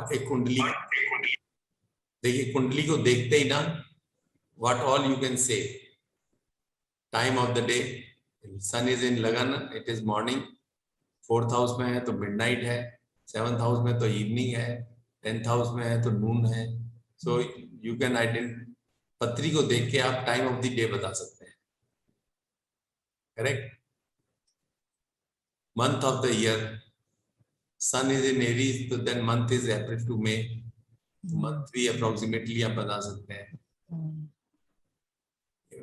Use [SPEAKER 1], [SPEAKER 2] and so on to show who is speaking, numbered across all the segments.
[SPEAKER 1] और एक कुंडली, देखिए कुंडली को देखते ही ना what all you can say, time of the day, sun is in लगन, it is morning, 4th house में है तो मिडनाइट है, 7th हाउस में तो इवनिंग है, 10th हाउस में है तो नून है। सो यू कैन आइडेंटिफाई, पत्री को देख के आप टाइम ऑफ द डे बता सकते हैं, correct. Month of the year, sun is in Aries तो then month is April to May, month भी अप्रोक्सीमेटली आप बता सकते हैं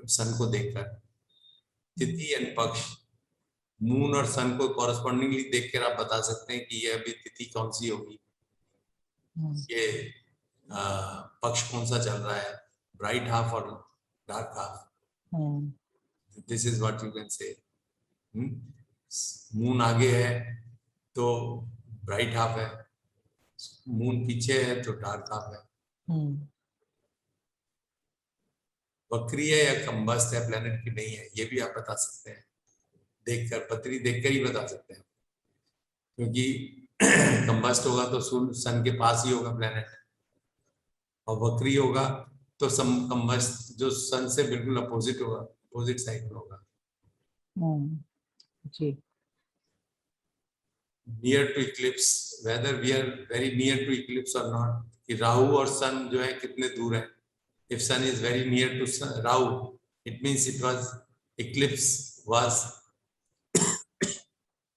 [SPEAKER 1] सन को देखकर। तिथि एंड पक्ष, मून और सन को कॉरेस्पॉन्डिंगली देखकर आप बता सकते हैं कि ये अभी तिथि कौन सी होगी, ये पक्ष कौन सा चल रहा है, ब्राइट हाफ और dark half, this is what you can से। मून आगे है तो ब्राइट हाफ है, मून पीछे है तो डार्क हाफ है। वक्री है या कंबस्ट है प्लेनेट की नहीं है, ये भी आप बता सकते हैं देखकर, पत्री देखकर ही बता सकते हैं, क्योंकि कंबस्ट होगा तो सन के पास ही होगा प्लेनेट, और वक्री होगा तो कंबस्ट जो सन से बिल्कुल अपोजिट होगा, अपोजिट साइड में होगा।
[SPEAKER 2] जी।
[SPEAKER 1] Near to eclipse, whether we are very near to eclipse और नॉट, कि राहु और सन जो है कितने दूर है। If sun is very near to Rahu, it means it was eclipse was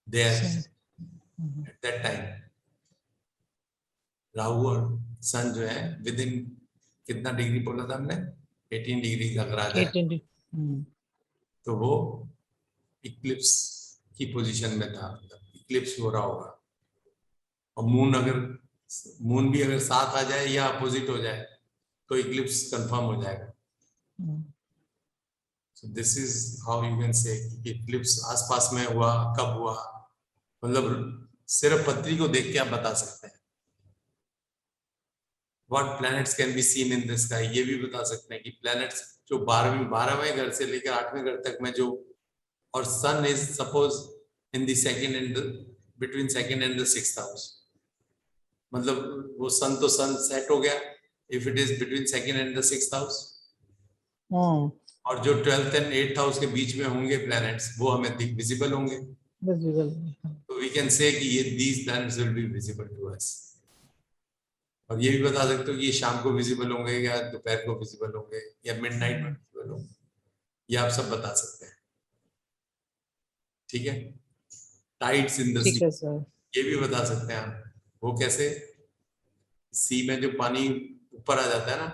[SPEAKER 1] there at that time. Rahu और सन जो है विद इन कितना डिग्री बोला था हमने, 18 डिग्री का अगर है तो वो इक्लिप्स की पोजीशन में था, इक्लिप्स हो रहा होगा। और मून भी अगर साथ आ जाए या अपोजिट हो जाए तो इक्लिप्स कंफर्म हो जाएगा। So this is how you can से इक्लिप्स आसपास में हुआ, कब हुआ, मतलब सिर्फ पत्री को देख के आप बता सकते हैं। What planets can be seen in the sky, ये भी बता सकते हैं कि प्लैनेट्स जो 12वें घर से लेकर 8वें घर तक में जो, और sun is suppose in the second and between second and the 6th house, मतलब वो सन तो सन सेट हो गया if it is between second and the 6th house, और जो 12th एंड 8th हाउस के बीच में होंगे प्लैनेट्स वो हमें विजिबल होंगे, तो वी कैन से कि ये these planets will be visible to us. और ये भी बता सकते हो कि ये शाम को विजिबल होंगे या दोपहर को विजिबल होंगे या मिडनाइट में विजिबल होंगे, ये आप सब बता सकते हैं, ठीक है। टाइड्स इन द सी, ये भी बता सकते हैं आप, वो कैसे, सी में जो पानी ऊपर आ जाता है ना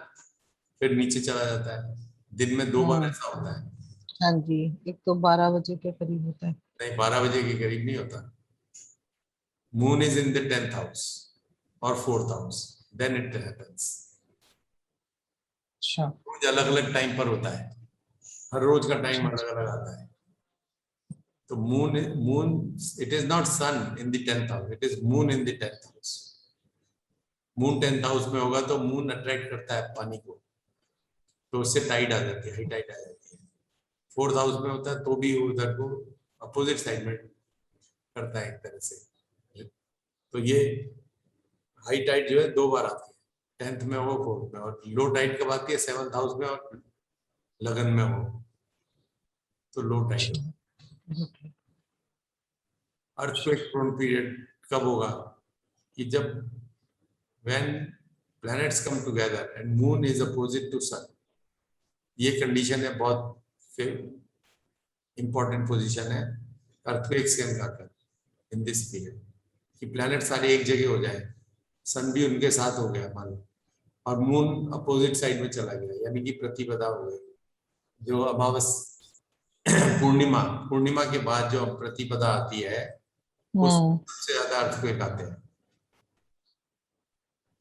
[SPEAKER 1] फिर नीचे चला जाता है, दिन में 2 बार ऐसा होता है।
[SPEAKER 2] हाँ जी, एक तो 12 बजे के करीब होता है।
[SPEAKER 1] नहीं, 12 बजे के करीब नहीं होता। Moon is in the 10th house और 4th house, then it happens.
[SPEAKER 2] अच्छा,
[SPEAKER 1] रोज अलग अलग टाइम पर होता है, हर रोज का टाइम अलग अलग आता है। तो moon it is not sun in the 10th house, it is moon in the 10th house. Moon 10th house में होगा तो मून अट्रैक्ट करता है पानी को, तो उससे टाइड आ जाती है, हाई टाइड आ जाती है। 4th हाउस में होता है तो भी उधर को अपोजिट साइड में करता है एक तरह से। तो ये हाई टाइड जो है 2 बार आती है, 10th में हो 4th में, और लो टाइड कब आती है 7th हाउस में और लगन में हो तो low tide. Earthquake prone period कब होगा, कि जब when planets come together and moon is opposite to sun, ये कंडीशन है, बहुत इंपॉर्टेंट पोजीशन है अर्थक्वेक्स के अंदर इन दिस पीरियड, कि प्लैनेट सारे एक जगह हो जाए, सन भी उनके साथ हो गया मान लो, और मून अपोजिट साइड में चला गया, यानी कि प्रतिपदा हो गई, जो अमावस पूर्णिमा के बाद जो प्रतिपदा आती है उससे ज्यादा अर्थक्वेक आते हैं।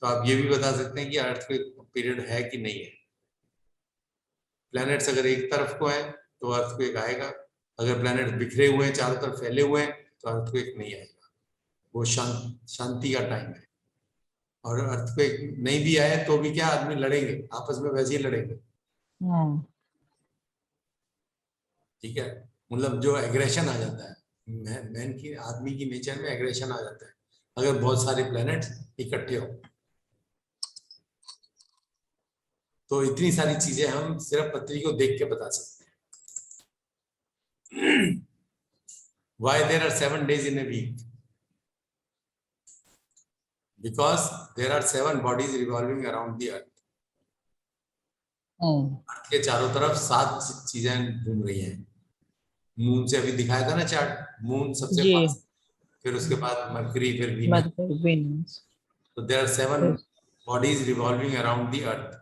[SPEAKER 1] तो आप ये भी बता सकते हैं कि अर्थक्वेक पीरियड है कि नहीं है। प्लैनेट्स अगर एक तरफ को है तो अर्थक्वेक आएगा, अगर प्लैनेट बिखरे हुए हैं, चारों तरफ फैले हुए हैं, तो अर्थक्वेक नहीं आएगा। वो शांति का टाइम है। और अर्थक्वेक नहीं भी आए तो भी क्या, आदमी लड़ेंगे आपस में, वैसे ही लड़ेंगे, ठीक है। मतलब जो एग्रेशन आ जाता है, मैन की, आदमी की नेचर में एग्रेशन आ जाता है अगर बहुत सारे प्लैनेट्स इकट्ठे हो, तो इतनी सारी चीजें हम सिर्फ पत्री को देख के बता सकते हैं। Why there are 7 days in a week? Because there are 7 bodies revolving around the earth. अर्थ के चारों तरफ 7 चीजें घूम रही हैं। मून से अभी दिखाया था ना चार्ट, मून सबसे
[SPEAKER 2] जी।
[SPEAKER 1] पास, फिर उसके बाद मरकरी, फिर Venus.
[SPEAKER 2] Mercury, Venus.
[SPEAKER 1] So there are 7 bodies revolving around the earth.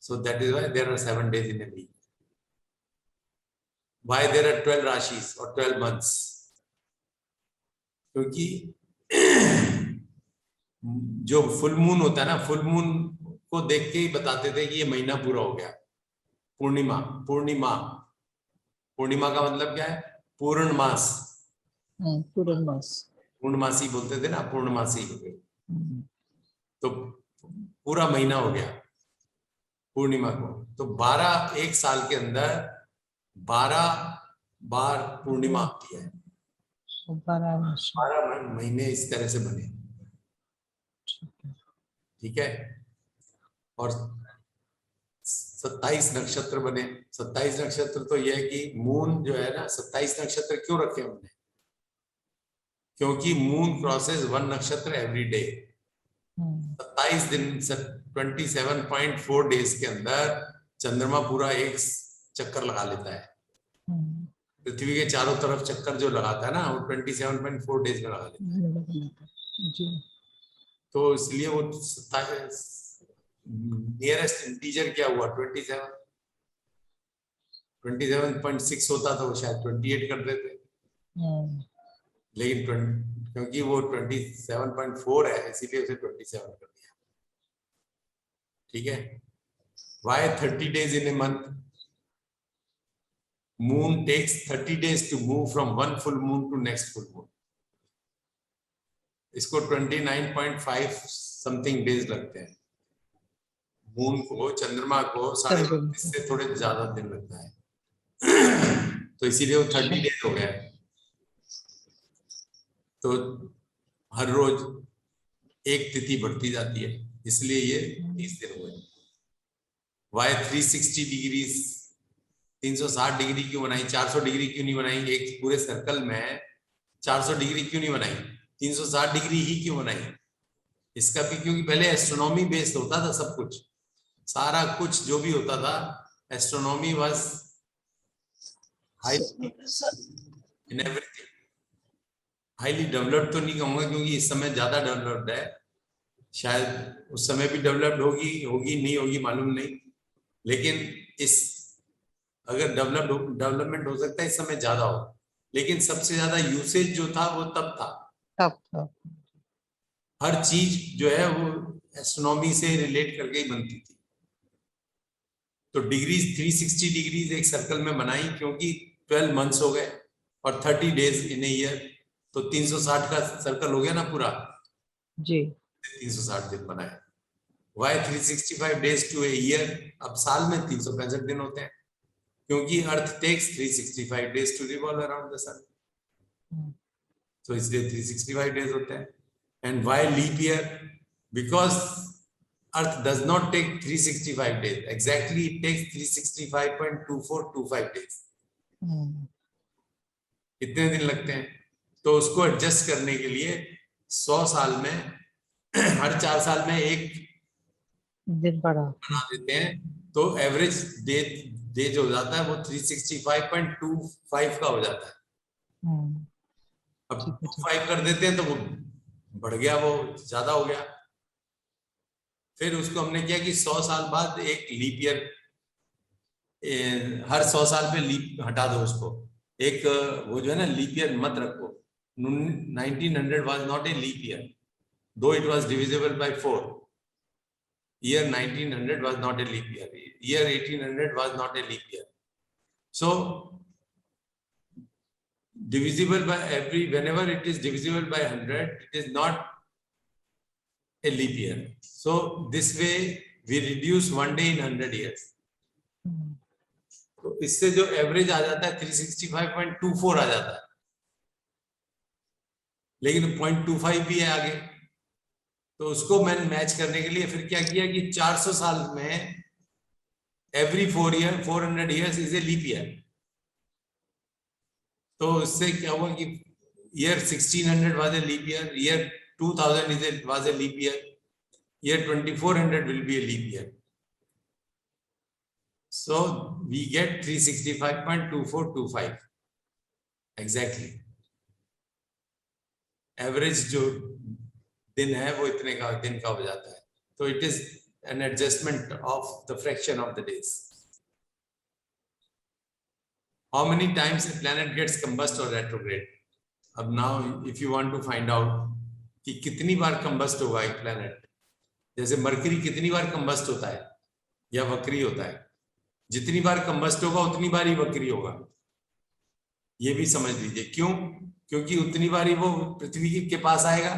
[SPEAKER 1] So that is why there are 7 days in a week. Why there are 12 rashis or 12 months? क्योंकि जो फुल मून होता है ना, फुल मून को देख के ही बताते थे कि ये महीना पूरा हो गया। पूर्णिमा, पूर्णिमा, पूर्णिमा का मतलब क्या है? पूर्ण मास।
[SPEAKER 2] पूर्ण मास,
[SPEAKER 1] पूर्णमासी बोलते थे ना, पूर्णमासी। तो पूरा महीना हो गया पूर्णिमा को। तो 12 एक साल के अंदर 12 बार पूर्णिमा आती है। 12 महीने इस तरह से बने, ठीक है। और 27 नक्षत्र बने। 27 नक्षत्र तो यह है कि मून जो है ना, 27 नक्षत्र क्यों रखे हमने? क्योंकि मून क्रॉसेस 1 नक्षत्र एवरी डे। 27 दिन, 27.4 डेज के अंदर चंद्रमा पूरा एक चक्कर लगा लेता है। पृथ्वी के चारों तरफ चक्कर जो लगाता है ना, वो 27.4 डेज में लगा लेता है
[SPEAKER 2] जी।
[SPEAKER 1] तो इसलिए वो नियरेस्ट इंटीजर क्या हुआ? 27.6 होता था, वो शायद 28 कर देते, लेकिन क्योंकि वो 27.4 है, इसीलिए उसे 27 कर दिया, ठीक है। Why 30 days in a month? Moon takes 30 days to move from one full moon to next full moon. इसको 29.5 समथिंग डेज लगते हैं। मून को, चंद्रमा को 32.5 से थोड़े ज्यादा दिन लगता है। तो इसीलिए वो 30 डेज हो गया। तो हर रोज एक तिथि बढ़ती जाती है, इसलिए ये 30 दिन हुए। Why 360 degrees? 360 डिग्री क्यों बनाई? 400 डिग्री क्यों नहीं बनाई? एक पूरे सर्कल में 400 डिग्री क्यों नहीं बनाई? 360 डिग्री ही क्यों बनाई? इसका भी क्योंकि पहले एस्ट्रोनॉमी बेस्ड होता था सब कुछ, सारा कुछ जो भी होता था, astronomy was high in everything. Highly developed तो नहीं कहूंगा, क्योंकि इस समय ज्यादा डेवलप्ड है, शायद उस समय भी डेवलप्ड होगी नहीं होगी मालूम नहीं, लेकिन इस अगर डेवलपमेंट हो सकता है इस समय ज्यादा हो, लेकिन सबसे ज्यादा यूसेज जो था वो तब था। हर चीज जो है वो एस्ट्रोनॉमी से रिलेट करके ही बनती थी। तो डिग्रीज 360 डिग्रीज एक सर्कल में बनाई, क्योंकि 12 मंथ्स हो गए और 30 डेज इन ए ईयर, तो 360 का सर्कल हो गया ना पूरा
[SPEAKER 2] जी।
[SPEAKER 1] 360 दिन बनाए। Why 365 days to a year? अब साल में 365 दिन होते हैं, क्योंकि earth takes 365 days to revolve around the sun, तो इसलिए 365 डेज होते हैं। And why leap year? Because earth does not take 365 days exactly, it takes 365.2425 days. कितने दिन लगते हैं? तो उसको एडजस्ट करने के लिए 100 साल में हर 4 साल में एक
[SPEAKER 2] दिन बना
[SPEAKER 1] देते हैं, तो एवरेज डे जो हो जाता है वो 365.25 का हो जाता है। अब 25 कर देते हैं तो वो बढ़ गया, वो ज्यादा हो गया। फिर उसको हमने किया कि 100 साल बाद एक लीप ईयर, हर 100 साल पे लीप हटा दो उसको, एक वो जो है ना लीप ईयर मत रखो। 1900 was not a leap year, though it was divisible by 4. Year 1900 was not a leap year. Year 1800 was not a leap year. So divisible by whenever it is divisible by 100, it is not a leap year. So this way we reduce 1 day in 100 years. तो इससे जो average आ जाता है 365.24 आ जाता है, लेकिन 0.25 भी है आगे, तो उसको मैंने मैच करने के लिए फिर क्या किया कि 400 साल में every 400 years is a leap year. तो इससे क्या हुआ कि year 1600 was a leap year, year 2000 was a leap year, year 2400 will be a leap year. So we get 365.2425 exactly. Average जो दिन है वो इतने का दिन का हो जाता है। तो it is an adjustment of the fraction of the days. How many times a planet gets combust or retrograde? अब now if you want to find out कि कितनी बार combust होगा एक planet, जैसे मरकरी कितनी बार combust होता है या वक्री होता है, जितनी बार कंबस्ट होगा उतनी बार ही वक्री होगा। ये भी समझ लीजिए क्यों, क्योंकि उतनी बार ही वो पृथ्वी के पास आएगा,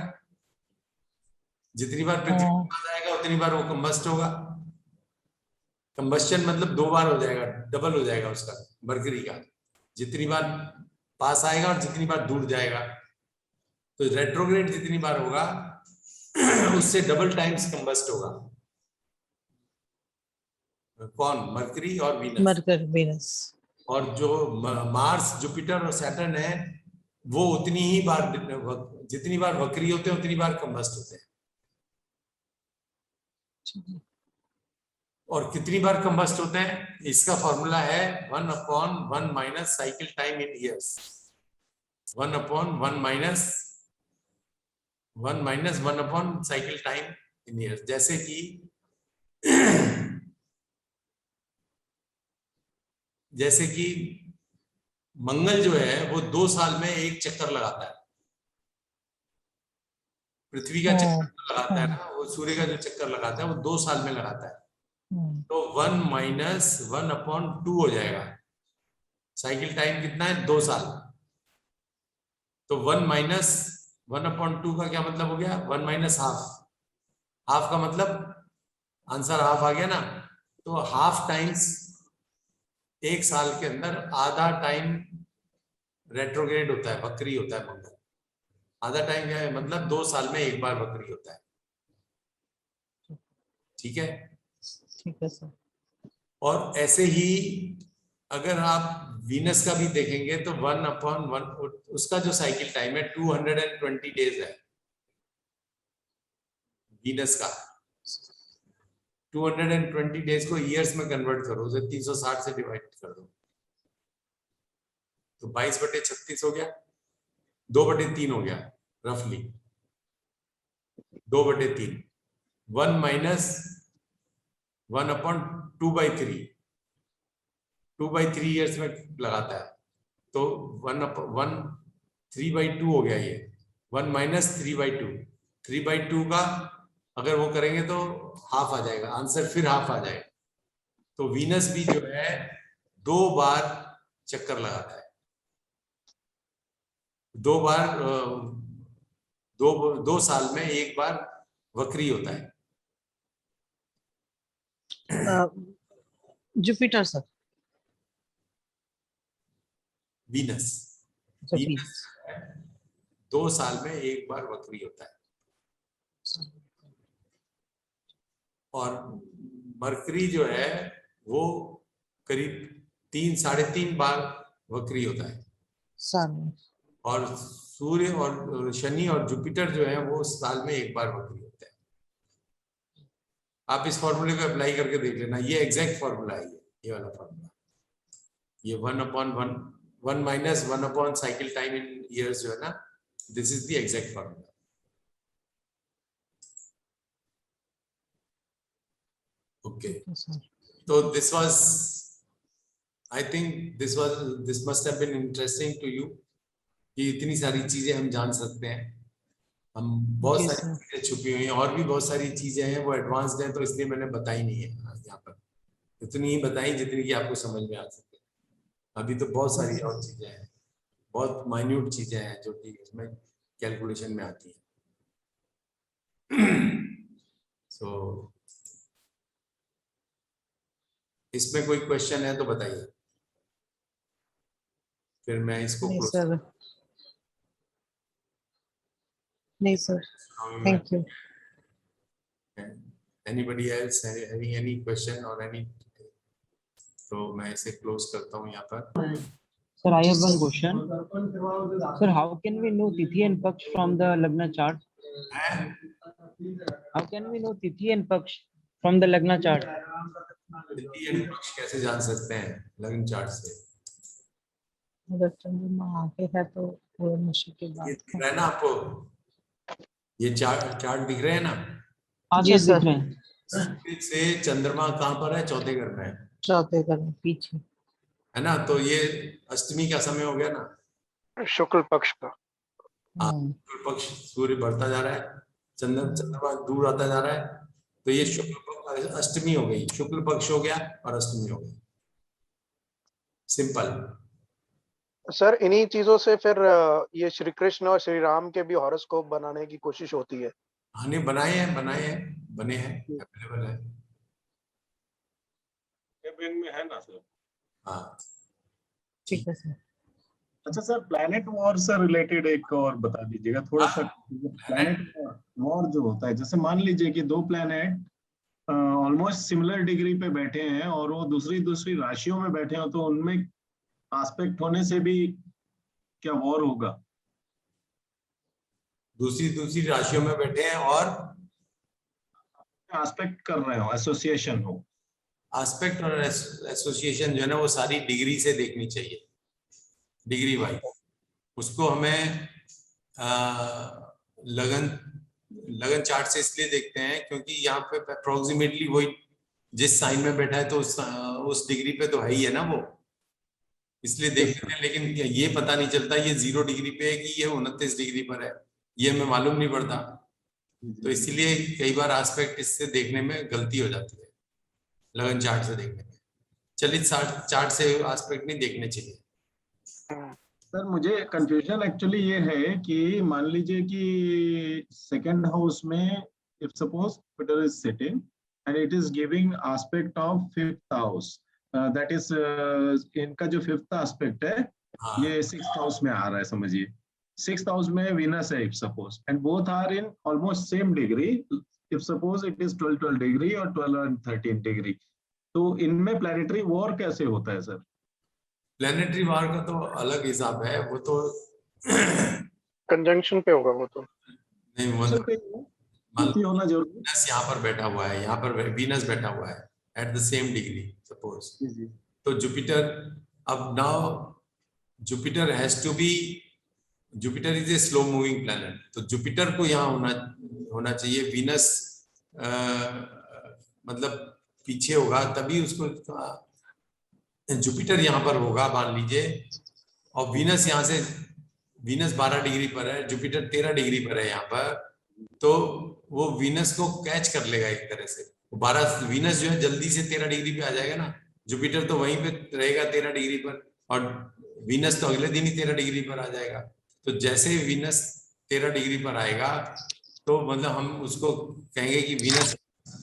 [SPEAKER 1] जितनी बार पृथ्वी के पास आएगा उतनी बार वो कंबस्ट होगा। कंबस्शन मतलब 2 बार हो जाएगा, डबल हो जाएगा उसका मरकरी का, जितनी बार पास आएगा और जितनी बार दूर जाएगा। तो रेट्रोग्रेड जितनी बार होगा उससे डबल टाइम्स कंबस्ट होगा। कौन? मरकरी और वीनस।
[SPEAKER 2] मरकर वीनस।
[SPEAKER 1] और जो मार्स, जुपिटर और सैटर्न है वो उतनी ही बार, जितनी बार वक्री होते हैं उतनी बार कंबस्ट होते हैं। और कितनी बार कंबस्ट होते हैं इसका फॉर्मूला है 1/1 minus cycle time in years. 1/1 minus 1 cycle time in years. जैसे कि जैसे कि मंगल जो है वो 2 साल में एक चक्कर लगाता है, पृथ्वी का चक्कर लगाता है ना, वो सूर्य का जो चक्कर लगाता है वो 2 साल में लगाता है। तो 1 माइनस 1/2 हो जाएगा। साइकिल टाइम कितना है? 2 साल। तो 1 माइनस 1/2 का क्या मतलब हो गया? 1 माइनस हाफ। हाफ का मतलब आंसर हाफ आ गया ना। तो हाफ टाइम्स एक साल के अंदर आधा टाइम रेट्रोग्रेड होता है, वक्री होता है मंगल। आधा टाइम क्या है? मतलब 2 साल में एक बार वक्री होता है। ठीक है,
[SPEAKER 2] ठीक है सर।
[SPEAKER 1] और ऐसे ही अगर आप वीनस का भी देखेंगे तो 1/1 उसका जो साइकिल टाइम है 220 डेज है। वीनस का 220 डेज को ईयर्स में कन्वर्ट करो, उसे 360 से डिवाइड कर दो तो 22/36 हो गया, 2/3 हो गया रफली, 2/3। 1 माइनस 1/2/3, 2/3 ईयर्स में लगाता है। तो 3/2 हो गया ये। 1 माइनस 3/2, 3/2 का अगर वो करेंगे तो हाफ आ जाएगा आंसर, फिर हाफ आ जाएगा। तो वीनस भी जो है 2 बार चक्कर लगाता है, 2 बार, 2 साल में एक बार वक्री होता है।
[SPEAKER 2] Jupiter sir.
[SPEAKER 1] वीनस, वीनस 2 साल में एक बार वक्री होता है। और मरकरी जो है वो करीब 3-3.5 बार वक्री होता है। और सूर्य और शनि और जुपिटर जो है वो साल में एक बार वक्री होते हैं। आप इस फॉर्मूले को अप्लाई करके देख लेना, ये एग्जैक्ट फॉर्मूला है, ये वाला फॉर्मूला। ये 1 minus 1 cycle time in years जो है ना, this is the exact formula. Okay, तो this was, I think this must have been interesting to you कि इतनी सारी चीजें हम जान सकते हैं। हम बहुत सारी चीजें छुपी हुई हैं, और भी बहुत सारी चीजें हैं वो एडवांस्ड हैं, तो इसलिए मैंने बताई नहीं है यहाँ पर। इतनी ही बताई जितनी कि आपको समझ में आ सके। अभी तो बहुत सारी और चीजें हैं, बहुत माइन्यूट चीजें हैं जो कि इसमें कैलकुलेशन में आती है। सो इसमें कोई क्वेश्चन है तो बताइए, फिर मैं इसको
[SPEAKER 2] नहीं
[SPEAKER 1] क्लोज
[SPEAKER 2] सर, नहीं sir, thank you.
[SPEAKER 1] Anybody else having any question or any? तो मैं इसे क्लोज करता हूँ यहाँ पर.
[SPEAKER 3] Sir, I have one question. Sir, how can we know Tithi and Paksh from the Lagna chart? How can we know Tithi and Paksh from the Lagna chart?
[SPEAKER 1] तिथि and पक्ष कैसे जान सकते हैं लग्न चार्ट से?
[SPEAKER 2] अगर चंद्रमा आगे है तो पूर्णमासी के
[SPEAKER 1] ये
[SPEAKER 2] बाद
[SPEAKER 1] दिख रहा है ना आपको? ये चार्ट दिख रहे हैं ना?
[SPEAKER 2] जी
[SPEAKER 3] Yes,
[SPEAKER 2] सर,
[SPEAKER 3] दिख रहे हैं.
[SPEAKER 1] सूर्य से चंद्रमा कहाँ पर है? चौथे घर में है
[SPEAKER 2] चौथे घर में पीछे।
[SPEAKER 1] ना? तो ये अष्टमी का समय हो गया ना?
[SPEAKER 4] शुक्ल पक्ष का।
[SPEAKER 1] शुक्ल पक्ष सूर्य बढ़ता जा रहा है, चंद्रमा दूर आता जा रहा है, तो ये शुक्ल पक्ष अष्टमी हो गई, शुक्ल पक्ष हो गया और अष्टमी हो गई. सिंपल.
[SPEAKER 4] सर इन्हीं चीजों से फिर ये श्री कृष्ण और श्री राम के भी हॉरोस्कोप बनाने की कोशिश होती है।
[SPEAKER 1] हाँ नहीं बनाए हैं, बने हैं, अवेलेबल है.
[SPEAKER 5] बैंक में है ना सर?
[SPEAKER 1] हाँ
[SPEAKER 2] ठीक है सर।
[SPEAKER 5] अच्छा सर, प्लैनेट वॉर से रिलेटेड एक और बता दीजिएगा थोड़ा सा. प्लैनेट वॉर जो होता है, जैसे मान लीजिए कि दो प्लैनेट ऑलमोस्ट सिमिलर डिग्री पे बैठे हैं और वो दूसरी राशियों में बैठे हो, तो उनमें एस्पेक्ट होने से भी क्या वॉर होगा?
[SPEAKER 1] दूसरी राशियों में बैठे हैं और
[SPEAKER 5] एस्पेक्ट कर रहे हो, एसोसिएशन हो.
[SPEAKER 1] एस्पेक्ट और एसोसिएशन जो है ना वो सारी डिग्री से देखनी चाहिए, डिग्री वाइज. उसको हमें लगन चार्ट से इसलिए देखते हैं क्योंकि यहाँ पे अप्रोक्सीमेटली वही जिस साइन में बैठा है तो उस डिग्री पे तो है ही है ना वो, इसलिए देखते हैं. लेकिन ये पता नहीं चलता ये 0 डिग्री पे है कि ये 29 डिग्री पर है, ये हमें मालूम नहीं पड़ता. तो इसीलिए कई बार एस्पेक्ट इससे देखने में गलती हो जाती है, लगन चार्ट से देखने में. चलित चार्ट से एस्पेक्ट नहीं देखने चाहिए.
[SPEAKER 5] सर मुझे कंफ्यूजन एक्चुअली ये है कि मान लीजिए कि सेकंड हाउस में if suppose Jupiter is sitting and it is giving aspect of fifth house, that is इनका जो फिफ्थ एस्पेक्ट है ये सिक्स्थ हाउस में आ रहा है, समझिए सिक्स्थ हाउस में वीनस है if suppose, and both are in almost same degree. If suppose it is 12 degree और 12 and 13 डिग्री, तो इनमें प्लैनेटरी वॉर कैसे होता है सर?
[SPEAKER 1] प्लैनेटरी वार का तो अलग हिसाब है, वो तो
[SPEAKER 4] कंजंक्शन पे होगा वो तो.
[SPEAKER 1] नहीं
[SPEAKER 5] होना जरूरी.
[SPEAKER 1] वीनस यहाँ पर बैठा हुआ है, यहाँ पर वीनस बैठा हुआ है at the same degree suppose, तो जुपिटर, अब now Jupiter has to be, Jupiter is a slow moving planet, तो जुपिटर को यहाँ होना चाहिए. वीनस मतलब पीछे होगा तभी उसको, जुपिटर यहाँ पर होगा मान लीजिए, और वीनस यहाँ से, वीनस 12 डिग्री पर है, जुपिटर 13 डिग्री पर है यहाँ पर, तो वो वीनस को कैच कर लेगा एक तरह से. 12 वीनस जो है जल्दी से 13 डिग्री पे आ जाएगा ना, जुपिटर तो वहीं पे रहेगा 13 डिग्री पर, और वीनस तो अगले दिन ही 13 डिग्री पर आ जाएगा. तो जैसे वीनस 13 डिग्री पर आएगा तो मतलब हम उसको कहेंगे कि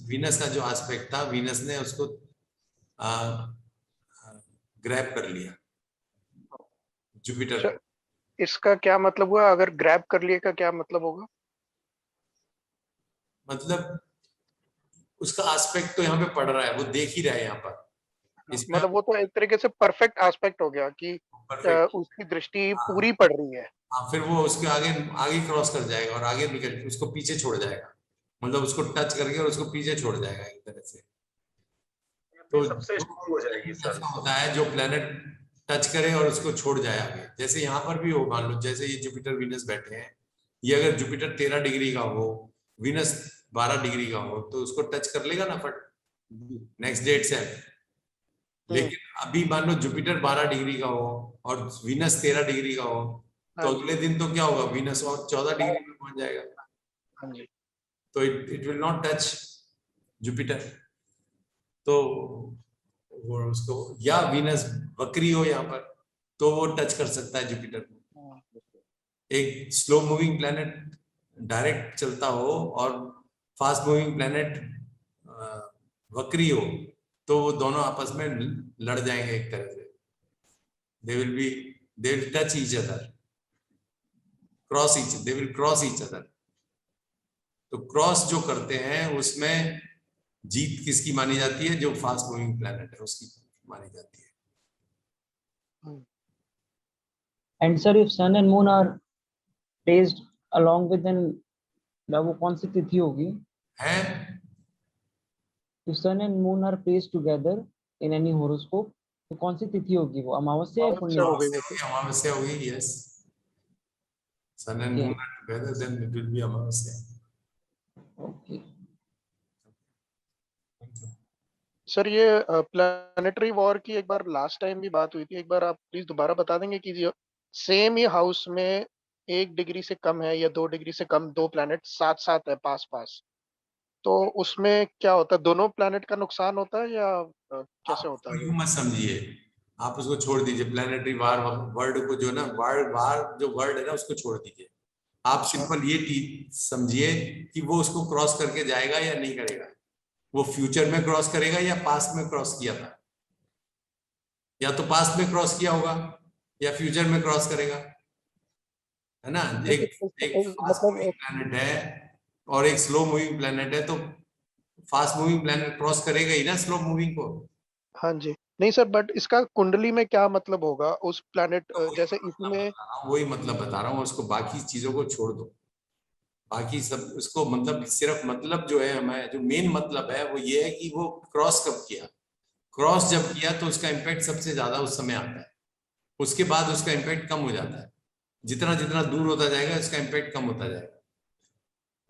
[SPEAKER 1] वीनस का जो एस्पेक्ट था, वीनस ने उसको ग्रैब कर लिया जुपिटर.
[SPEAKER 4] इसका क्या मतलब हुआ? अगर ग्रैब कर लिए का क्या मतलब होगा?
[SPEAKER 1] मतलब उसका एस्पेक्ट तो यहाँ पे पड़ रहा है, वो देख ही रहा है यहाँ पर.
[SPEAKER 4] मतलब वो तो एक तरीके से परफेक्ट एस्पेक्ट हो गया कि उसकी दृष्टि पूरी पड़ रही है.
[SPEAKER 1] हाँ, फिर वो उसके आगे क्रॉस कर जाएगा और आगे निकल उसको पीछे छोड़ जाएगा, मतलब उसको टच करके और उसको पीछे छोड़ जाएगा एक तरह से. तो
[SPEAKER 5] सबसे स्ट्रांग हो जाएगी सर.
[SPEAKER 1] होता है जो प्लेनेट टच करे और उसको छोड़ जाए आगे, जैसे यहाँ पर भी हो, मान लो जैसे ये जुपिटर वीनस बैठे हैं, ये अगर जुपिटर 13 डिग्री का हो, वीनस 12 डिग्री का हो, तो उसको टच कर लेगा ना फट नेक्स्ट डे इटसेल्फ. लेकिन अभी मान लो जुपिटर 12 डिग्री का हो और वीनस 13 डिग्री का हो, तो अगले दिन तो क्या होगा, वीनस और 14 डिग्री में पहुंच जाएगा, तो it will not touch Jupiter. तो वो उसको, या वीनस वक्री हो यहाँ पर तो वो टच कर सकता है जुपिटर को. एक स्लो मूविंग प्लैनेट डायरेक्ट चलता हो और फास्ट मूविंग प्लैनेट वक्री हो, तो वो दोनों आपस में लड़ जाएंगे एक तरह से. They will touch each other, they will cross each other. तो क्रॉस जो करते हैं उसमें जीत किसकी मानी जाती है? जो फास्ट मूविंग प्लैनेट है उसकी मानी जाती है।
[SPEAKER 3] And sir, if sun and moon are placed along with then वो कौन सी तिथि होगी?
[SPEAKER 1] है
[SPEAKER 3] If sun and moon are placed together in any horoscope, तो कौन सी तिथि होगी वो? अमावस्या या
[SPEAKER 4] अमावस्या हो
[SPEAKER 3] पूर्णिमा?
[SPEAKER 4] गई वो तो।
[SPEAKER 1] अमावस्या होगी, yes. Sun and moon are together then it will be amavasya.
[SPEAKER 3] Okay.
[SPEAKER 4] Sir ये प्लानिटरी वॉर की एक बार लास्ट टाइम भी बात हुई थी, एक बार आप प्लीज दोबारा बता देंगे कि सेम ही हाउस में 1 डिग्री से कम है या 2 डिग्री से कम दो प्लैनेट साथ साथ है पास पास, तो उसमें क्या होता है? दोनों प्लैनेट का नुकसान होता है या कैसे होता है?
[SPEAKER 1] यूं मत समझिए, आप उसको छोड़ दीजिए प्लानिटरी वार वर्ड को, जो ना वार जो वर्ड है ना उसको छोड़ दीजिए। आप सिंपल ये समझिए कि वो उसको क्रॉस करके जाएगा या नहीं करेगा। वो फ्यूचर में क्रॉस करेगा या पास्ट में क्रॉस किया था? या तो पास्ट में क्रॉस किया होगा या फ्यूचर में क्रॉस करेगा, है ना। एक फास्ट मूविंग प्लैनेट है और एक स्लो मूविंग प्लैनेट है, तो फास्ट मूविंग प्लैनेट क्रॉस करेगा ही ना स्लो मूविंग को।
[SPEAKER 4] हाँ जी, नहीं सर, बट इसका कुंडली में क्या मतलब होगा उस प्लैनेट, जैसे इसमें
[SPEAKER 1] वही मतलब बता रहा हूँ, उसको बाकी चीजों को छोड़ दो, बाकी सब उसको मतलब सिर्फ मतलब जो है हमें जो मेन मतलब है वो ये है कि वो क्रॉस कब किया। क्रॉस जब किया तो उसका इम्पैक्ट सबसे ज्यादा उस समय आता है, उसके बाद उसका इम्पैक्ट कम हो जाता है। जितना जितना दूर होता जाएगा इसका इम्पैक्ट कम होता जाएगा,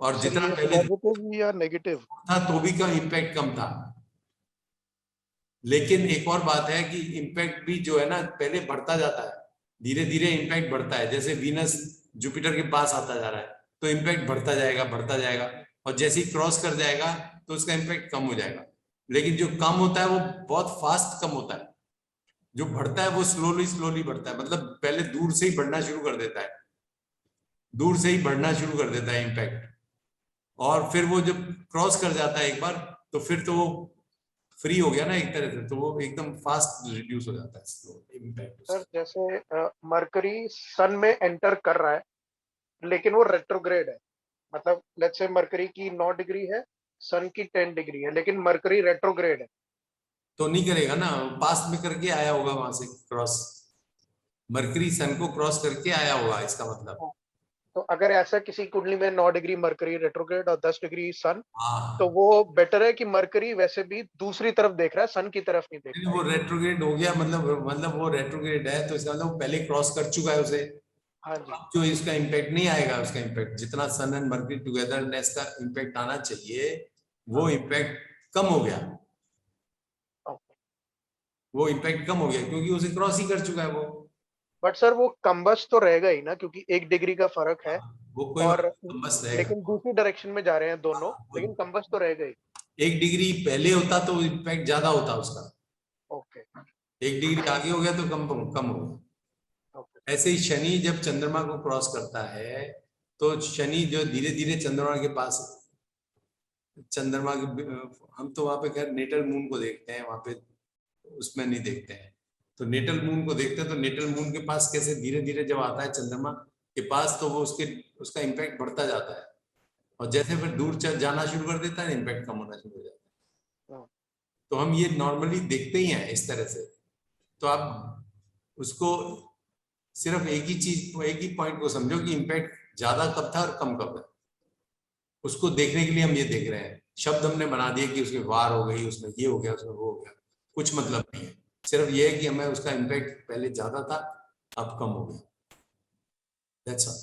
[SPEAKER 1] और
[SPEAKER 4] सर
[SPEAKER 1] जितना
[SPEAKER 4] ये
[SPEAKER 1] पहले
[SPEAKER 4] पॉजिटिव या नेगेटिव?
[SPEAKER 1] था तो भी का इम्पैक्ट कम था। लेकिन एक और बात है कि इम्पैक्ट भी जो है ना पहले बढ़ता जाता है, धीरे धीरे इम्पैक्ट बढ़ता है। जैसे वीनस जुपिटर के पास आता जा रहा है तो इम्पैक्ट बढ़ता जाएगा, और जैसे ही क्रॉस कर जाएगा तो उसका इम्पैक्ट कम हो जाएगा। लेकिन जो कम होता है वो बहुत फास्ट कम होता है, जो बढ़ता है वो स्लोली बढ़ता है, मतलब पहले दूर से ही बढ़ना शुरू कर देता है, दूर से ही बढ़ना शुरू कर देता है इम्पैक्ट, और फिर वो जब क्रॉस कर जाता है एक बार तो फिर तो वो फ्री हो गया ना एक तरह से, तो वो एकदम फास्ट रिड्यूस हो जाता है स्लो इम्पैक्ट।
[SPEAKER 4] सर जैसे मरकरी सन में एंटर कर रहा है लेकिन वो रेट्रोग्रेड है, मतलब लेट्स से मरकरी की 9 डिग्री है, सन की 10 डिग्री है, लेकिन मरकरी रेट्रोग्रेड है।
[SPEAKER 1] तो नहीं करेगा ना, पास्ट में करके आया होगा वहां से क्रॉस, मरकरी सन को क्रॉस करके आया होगा इसका मतलब।
[SPEAKER 4] तो अगर ऐसा किसी कुंडली में 9 डिग्री मरकरी रेट्रोग्रेड और 10 डिग्री सन, तो
[SPEAKER 1] हाँ,
[SPEAKER 4] वो बेटर है कि मरकरी वैसे भी दूसरी तरफ देख रहा है, सन की तरफ नहीं देख
[SPEAKER 1] वो
[SPEAKER 4] रहा है।
[SPEAKER 1] रेट्रोग्रेड हो गया, मतलब वो रेट्रोग्रेड है तो इसका मतलब वो पहले क्रॉस कर चुका है उसे।
[SPEAKER 4] हाँ जी।
[SPEAKER 1] अब जो इसका इम्पैक्ट नहीं आएगा, उसका इम्पैक्ट जितना सन एंड मरकरी टुगेदरनेस का इम्पैक्ट आना चाहिए वो इम्पैक्ट कम हो गया, वो इम्पैक्ट कम हो गया क्योंकि उसे क्रॉस ही कर चुका है वो।
[SPEAKER 4] बट सर वो कम्बस तो रहेगा ही ना, क्योंकि 1 डिग्री का फर्क है,
[SPEAKER 1] वो कोई
[SPEAKER 4] और
[SPEAKER 1] बस रहेगा।
[SPEAKER 4] लेकिन दूसरी डायरेक्शन में जा रहे हैं दोनों, लेकिन कम्बस तो रहेगा ही।
[SPEAKER 1] 1 डिग्री पहले होता तो इम्पैक्ट ज्यादा होता उसका,
[SPEAKER 4] ओके
[SPEAKER 1] 1 डिग्री आगे हो गया तो कम कम हो गया।
[SPEAKER 4] ओके।
[SPEAKER 1] ऐसे ही शनि जब चंद्रमा को क्रॉस करता है तो शनि जो धीरे धीरे चंद्रमा के पास, चंद्रमा के हम तो वहां पे खैर नेटल मून को देखते हैं, वहां पे उसमें नहीं देखते हैं, तो नेटल मून को देखते हैं। तो नेटल मून के पास कैसे धीरे धीरे जब आता है चंद्रमा के पास तो वो उसका इम्पैक्ट बढ़ता जाता है, और जैसे फिर दूर जाना शुरू कर देता है इम्पैक्ट कम होना शुरू हो जाता है। तो हम ये नॉर्मली देखते ही हैं इस तरह से। तो आप उसको सिर्फ एक ही पॉइंट को समझो कि इम्पैक्ट ज्यादा कब था और कम कब है, उसको देखने के लिए हम ये देख रहे हैं। शब्द हमने बना दिए कि उसमें वार हो गई, उसमें ये हो गया, उसमें वो हो गया, कुछ मतलब नहीं है। सिर्फ ये है कि हमें उसका इम्पैक्ट पहले ज्यादा था अब कम हो गया, दैट्स ऑल।